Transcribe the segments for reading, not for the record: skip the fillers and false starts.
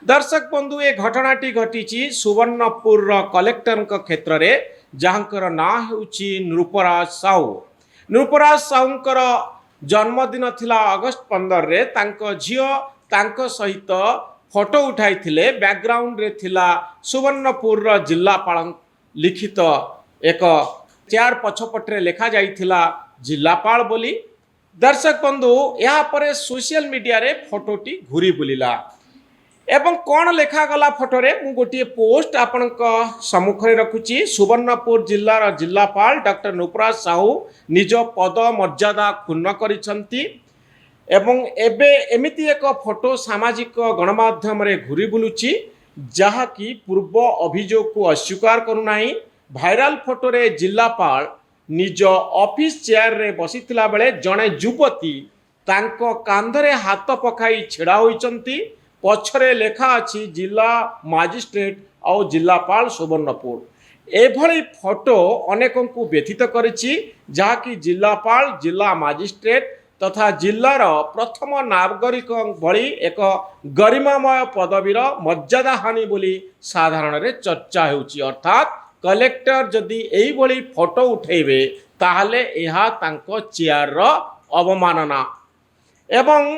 दर्शक बंधु ए घटनाटी घटी सुवर्णपुर कलेक्टर क्षेत्र में जहाँकर ना होची नृपराज साहू। नृपराज साहूंकर जन्मदिन थिला अगस्त 15 रे तांको झियो तांको सहित फोटो उठाई थिले। बैकग्राउंड रे थिला सुवर्णपुर जिल्लापाल लिखित एक चेयर पछपटे लेखा जाइथिला जिल्लापाल बोली। दर्शक बंधु या पर सोशल मीडिया रे फोटोटी घूरी बुलिला एवं कौन लेखा गला फोटोरे मु गोटे पोस्ट आपण सम्मुखें रखुची। सुवर्णपुर जिल्लार जिल्लापाल डॉक्टर नृपराज साहू निज पद मर्यादा क्षुण्ण करिसंती एवं एबे एमिति एक फोटो सामाजिक गणमाध्यम रे घूरी बुलुची जहाँकि पूर्व अभियोग को अस्वीकार करूनाही। भाइराल फोटोरे जिल्लापाल निज ऑफिस चेयर रे बसिथिला बेले जणे युवती तांको कांधरे हाथ पकाई छिड़ा होइचंती। पछरे लेखा अच्छी जिला मजिस्ट्रेट और जिलापाल सुवर्णपुर। एभली फोटो अनेकों को व्यथित करिछि जहाँकि जिलापाल जिला मजिस्ट्रेट तथा जिलार प्रथम नागरिक भली एक गरिमामय पदवीर मर्यादा हानि बोली साधारण रे चर्चा होउछि। अर्थात कलेक्टर जदि एई भली फोटो उठेबे ताहले एहा तांको चेयर रो अवमानना। एवं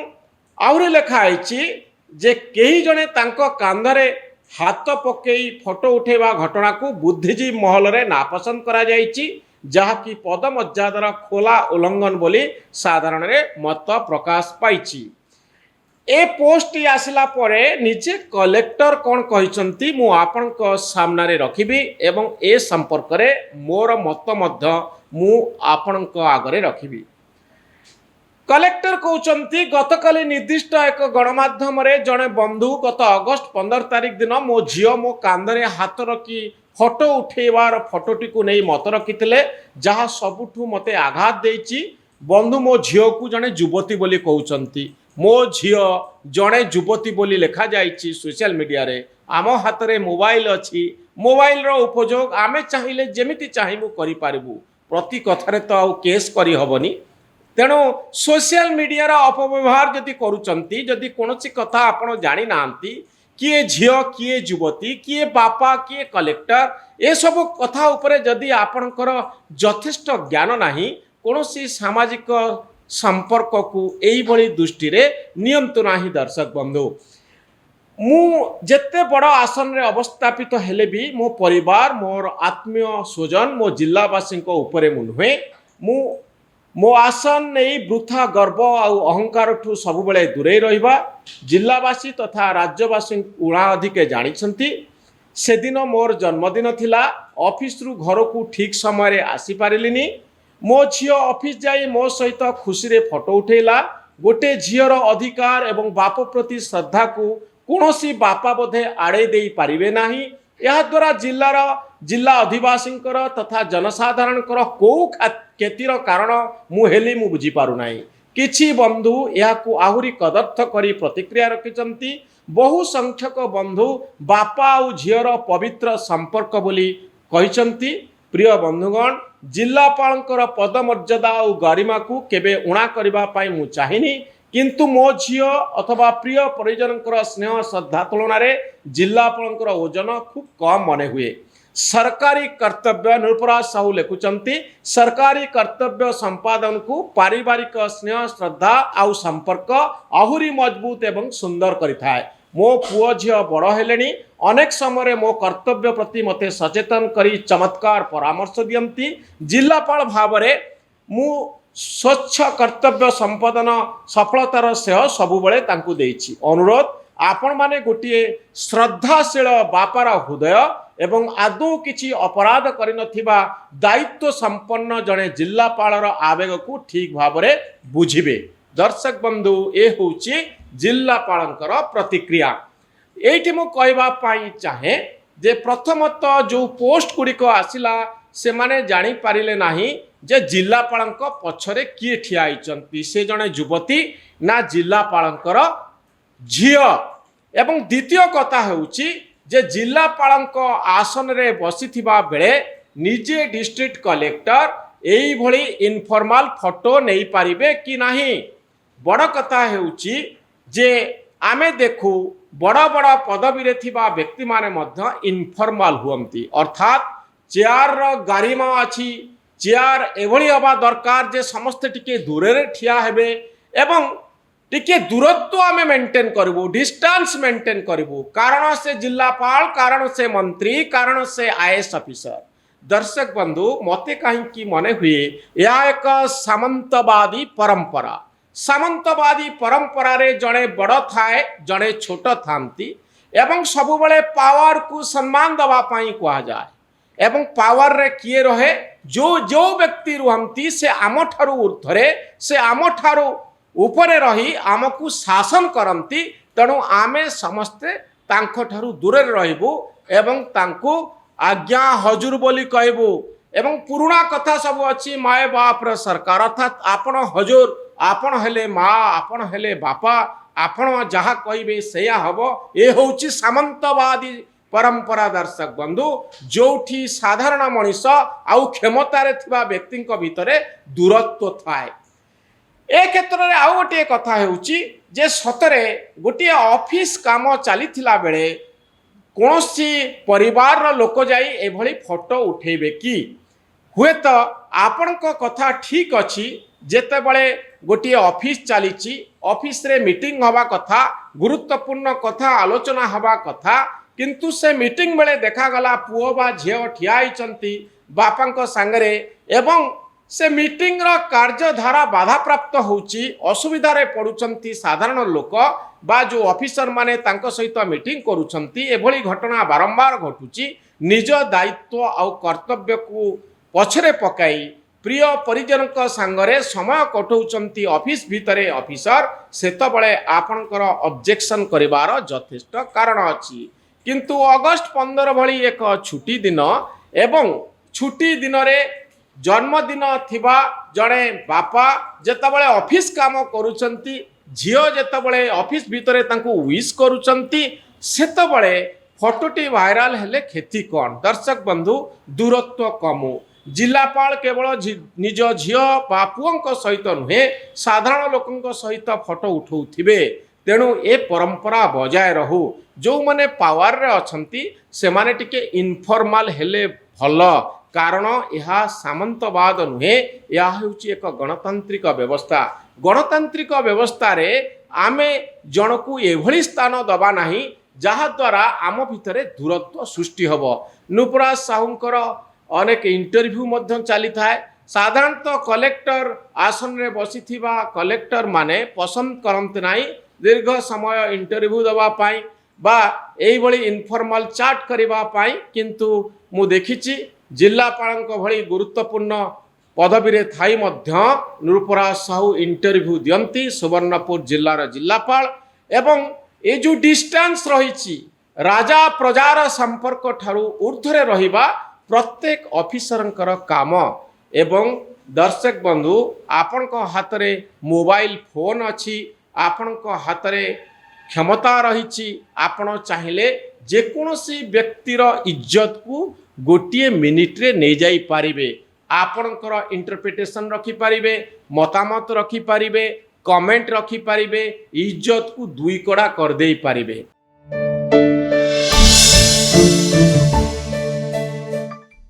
आउरे लेखा आइछि जे कई जने तांको कांधरे हाथ पकई फोटो उठेवा घटना को बुद्धिजीवी महल रे नापसंद करा जाइछि जहाँकि पद मर्यादार खोला उल्लंघन बोली साधारण रे मत प्रकाश पाइछि। ए पोस्ट आसिला परे निजे कलेक्टर कौन कहिसंती मु आपनक सामने रे रखिबी एवं ए संपर्क रे मोर मत मध्य मु आपनक आगरे रखिबी। कलेक्टर कहते गतकाली निर्दिष्ट एक गणमाध्यम रे जड़े बंधु गत अगस्त 15 तारिख दिन मो झील मो कांधरे हाथ रखी फोटो उठेबार फोटोटी को नहीं मत रखिथिले जहाँ सबुठु मते आघात देछि। बंधु मो झील को जड़े युवती बोली कहउचंती। मो झील जड़े युवती बोली लेखा जाइछि सोशल मीडिया रे। आम हाथ रे मोबाइल अछि। मोबाइल रो उपयोग आमे चाहिए जेमिति चाहिबु करि पारिबु। प्रति कथारे तो आउ केस करि हबनी। तेणु सोशल मीडिया अपव्यवहार जदि करुचंती जदि कोनोसी कथा आपण जानी नांती किए झियो किए युवती किए बापा किए कलेक्टर ए सब कथा उपरे जदि आपणकर यथेष्ट ज्ञान नाही कोनोसी सामाजिक संपर्क को एई भली दृष्टि रे नियंतु नाही। दर्शक बंधु मु जेते बड़ आसन रे अवस्थापित हेले भी मो परिवार मोर आत्मीय स्वजन मो जिलावासी उपरे मु नुहे मु मो आसन नहीं वृथा गर्व आउ अहंकार ठू सब बेले दूरे रहिबा। जिलावासी तथा राज्यवासी उणा अधिके जानिछंती। से दिन मोर जन्मदिन थिला। ऑफिस रु घर को ठीक समय रे आसी पारिलिनी। मो झियो ऑफिस जाई मो सहित खुशी रे फोटो उठेला। गोटे झियर अधिकार एवं बाप प्रति श्रद्धा को कोनोसी बापा बोधे आड़े देई पारिबे नाही। यह द्वारा जिला अधिवासी तथा जनसाधारण को क्षतिर कारण मुहेली मु बुझी पारु नाही। किछि बंधु यह आहुरी कदर्थ करी प्रतिक्रिया रखिचंती। बहु संख्यक बंधु बापा और झीर पवित्र संपर्क बोली कहिचंती। प्रिय बंधुगण जिलापालंकर पद मर्यादा और गरिमा को केबे उणा करबा पाई मु चाहिनी किंतु मो झियो अथवा प्रिय परिजनकर स्नेह श्रद्धा तुलन में जिलापालंकर ओजन खूब कम मने हुए। सरकारी कर्तव्य नृपराज साहू लिखुचंती सरकारी कर्तव्य संपादन को पारिवारिक स्नेह श्रद्धा आउ संपर्क आहुरी मजबूत एवं सुंदर करिथाय। मो पुओ झियो बड़ हेलेनी अनेक समय मो कर्तव्य प्रति मते सचेतन करी चमत्कार परामर्श दियंती। जिलापाल भाव में मु स्वच्छ कर्तव्य संपादन सफलतार श्रेय सबुबले तांकु देइछि। अनुरोध आपण माने गोटे श्रद्धाशील बापार हृदय एवं आदौ किछि अपराध करि नथिबा दायित्व संपन्न जड़े जिलापालर आवेग को ठीक भाव में बुझिबे। दर्शक बंधु ए होउछि जिलापालंकर प्रतिक्रिया। एइठी मु कहबा पाई चाहे जे प्रथमतः जो पोस्ट गुड़िक आसिला से माने जानी पारिले नाही जे जिलापालंक पछरे किए ठिया आइचंती से जने युवती ना जिलापालंकर झियो। एवं द्वितीय कथा होउछि जे जिलापालंक आसन रे बसिथिबा बेले निजे डिस्ट्रिक्ट कलेक्टर एई भली इनफॉर्मल फोटो नहीं पारिबे कि नाही। बड़ कथा हेउछि जे आमे देखू बड़ बड़ पदवी थिबा व्यक्ति माने मध्य इनफॉर्मल हुअंती अर्थात चेयर रो गारिमा अछि चेयर एभली हवा दरकार जे समस्त टिके दूर रे ठिया हेबे एवं टिके दूरत्व आमे मेंटेन करबू डिस्टेंस मेंटेन करबू कारण से जिलापाल कारण से मंत्री कारण से आईएएस ऑफिसर दर्शक बंधु मते कहीं मने हुए यह एक सामंतवादी परंपरा सामंतवादी परंपरा रे जड़े बड़ थाए जड़े छोट थांती एवं सबुबले पावर को सम्मान दवा पाई कहा जाए एवं पावर रे किए रहे जो जो व्यक्ति रुहंती से आम ठारू ऊर्ध्वरे से आम ठारू उपरे रही आमको शासन करती तेणु आमे समस्ते तांको ठारू दूर रहबू एवं तांको आज्ञा हजूर बोली कहबू एवं पुराना कथा सब अच्छी माए बाप र सरकार अर्थात आपण हजूर आपण हेले माँ आपण हेले बापा आपण जहाँ कहे से हम ये हूँ सामंतवादी परंपरा दर्शक बंधु जोठी साधारण मनीष आउ क्षमतार थिबा व्यक्ति भितर दूरत्व थाए ए क्षेत्र में आउ गोटे कथा होउची जे सतरे गोटे ऑफिस काम चली बेले कौन परिवार रो लोक जाई एभली फोटो उठेबे कि हुए तो आपण को कथा ठीक अच्छी जेते बड़े गोटे ऑफिस चली ऑफिस रे मीटिंग हवा कथा गुरुत्वपूर्ण कथा आलोचना हवा कथा किंतु से मीटिंग बेले देखा गला पुओ बा झियो ठिया होइचंती बापांको सांगरे एवं से मीटिंग रो कार्यधारा बाधा प्राप्त होउची असुविधा रे पड़ुचंती साधारण लोक बा जो ऑफिसर माने तांको सहित मीटिंग करूचंती एभली घटना बारंबार घटुची निज दायित्व आउ कर्तव्य को पछरे पकाई प्रिय परिजन सांगरे समय कटौचंती ऑफिस भितरे ऑफिसर सेतबळे आपणकर ऑब्जेक्शन करिवार यथेष्ट कारण अछि किंतु अगस्त 15 भली एक छुट्टी दिन एवं छुट्टी दिन रे जन्मदिन थिबा जड़े बापा जेतबळे ऑफिस काम करूचंती झियो जेतबळे ऑफिस भितरे तांको विश करूचंती सेतबळे फोटोटी वायरल हेले खेती कौन दर्शक बंधु दूरत्व कमु जिलापाल केवल निज झियो बापुओं सहित नुहे साधारण लोकों सहित फोटो उठाउथिबे तेणु ए परंपरा बजाय रहू जो माने पावर रे अछंती से माने टिके इनफॉर्मल हेले भल कारण यह सामंतवाद नुहे यह होची एक गणतांत्रिक व्यवस्था गणतांत्रिक व्यवस्था रे आमे जनकू एभली स्थान दबा नाही जहा द्वारा आम भितरे दूरत्व सृष्टि हबो नुपुराज साहुंकर अनेक इंटरव्यू मध्य चली थाए साधारणतः कलेक्टर आसन रे बसी थिबा कलेक्टर माने पसंद करंत नाही दीर्घ समय इंटरव्यू दबा पाई बा एई भली इनफॉर्मल चैट करिबा पाई किंतु मु देखिछि जिलापाल भली गुरुत्वपूर्ण पदवी रे थाई मध्य नृपराज साहू इंटरव्यू दियंती सुवर्णपुर जिल्लार जिलापाल एवं ए जो डिस्टेंस रही राजा प्रजार संपर्क ठारू ऊर्ध्वरे रहिबा प्रत्येक ऑफिसरंकर काम एवं दर्शक बंधु आपण हाथ रे मोबाइल फोन अच्छी आपण हाथ रे क्षमता रही आपण चाहिए जेकोसी व्यक्तिर इज्जत को गोटे मिनिट रे नहीं जाई पारिबे आपणकर इंटरप्रिटेशन रखी पारिबे मतामत रखी पारिबे कमेंट रखी पारिबे इज्जत को दुई कड़ा कर दे पारिबे।